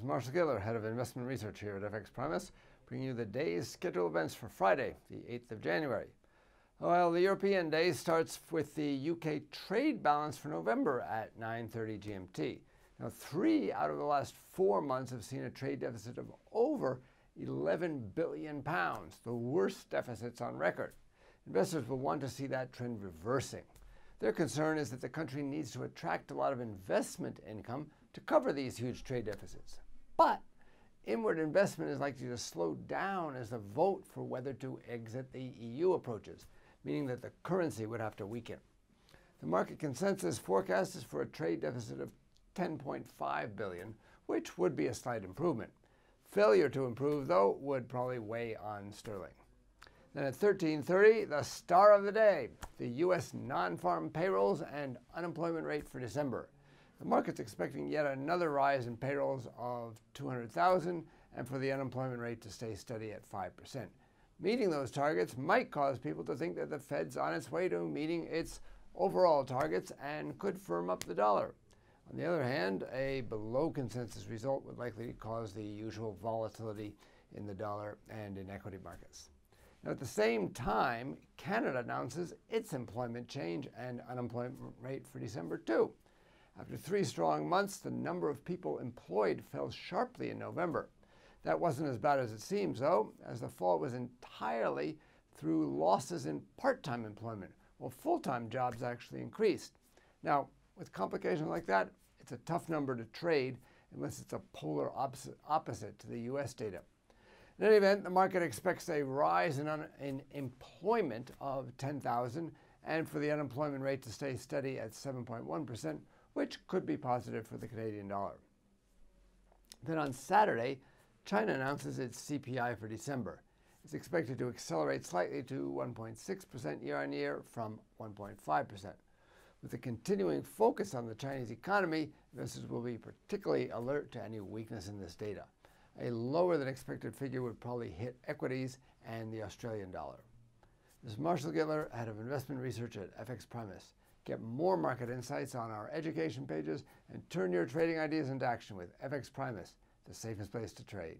is Marshall Gittler, Head of Investment Research here at FXPRIMUS, bringing you the day's scheduled events for Friday, the 8th of January. Well, the European day starts with the UK trade balance for November at 9:30 GMT. Now, 3 out of the last 4 months have seen a trade deficit of over £11 billion, the worst deficits on record. Investors will want to see that trend reversing. Their concern is that the country needs to attract a lot of investment income to cover these huge trade deficits. But inward investment is likely to slow down as the vote for whether to exit the EU approaches, meaning that the currency would have to weaken. The market consensus forecast is for a trade deficit of $10.5 billion, which would be a slight improvement. Failure to improve, though, would probably weigh on sterling. Then at 13:30, the star of the day, the U.S. non-farm payrolls and unemployment rate for December. The market's expecting yet another rise in payrolls of 200,000 and for the unemployment rate to stay steady at 5%. Meeting those targets might cause people to think that the Fed's on its way to meeting its overall targets and could firm up the dollar. On the other hand, a below consensus result would likely cause the usual volatility in the dollar and in equity markets. Now, at the same time, Canada announces its employment change and unemployment rate for December too. After 3 strong months, the number of people employed fell sharply in November. That wasn't as bad as it seems, though, as the fall was entirely through losses in part-time employment, while full-time jobs actually increased. Now, with complications like that, it's a tough number to trade unless it's a polar opposite to the U.S. data. In any event, the market expects a rise in employment of 10,000 and for the unemployment rate to stay steady at 7.1%, which could be positive for the Canadian dollar. Then on Saturday, China announces its CPI for December. It's expected to accelerate slightly to 1.6% year-on-year from 1.5%. With the continuing focus on the Chinese economy, investors will be particularly alert to any weakness in this data. A lower than expected figure would probably hit equities and the Australian dollar. This is Marshall Gittler, Head of Investment Research at FXPRIMUS. Get more market insights on our education pages and turn your trading ideas into action with FXPRIMUS, the safest place to trade.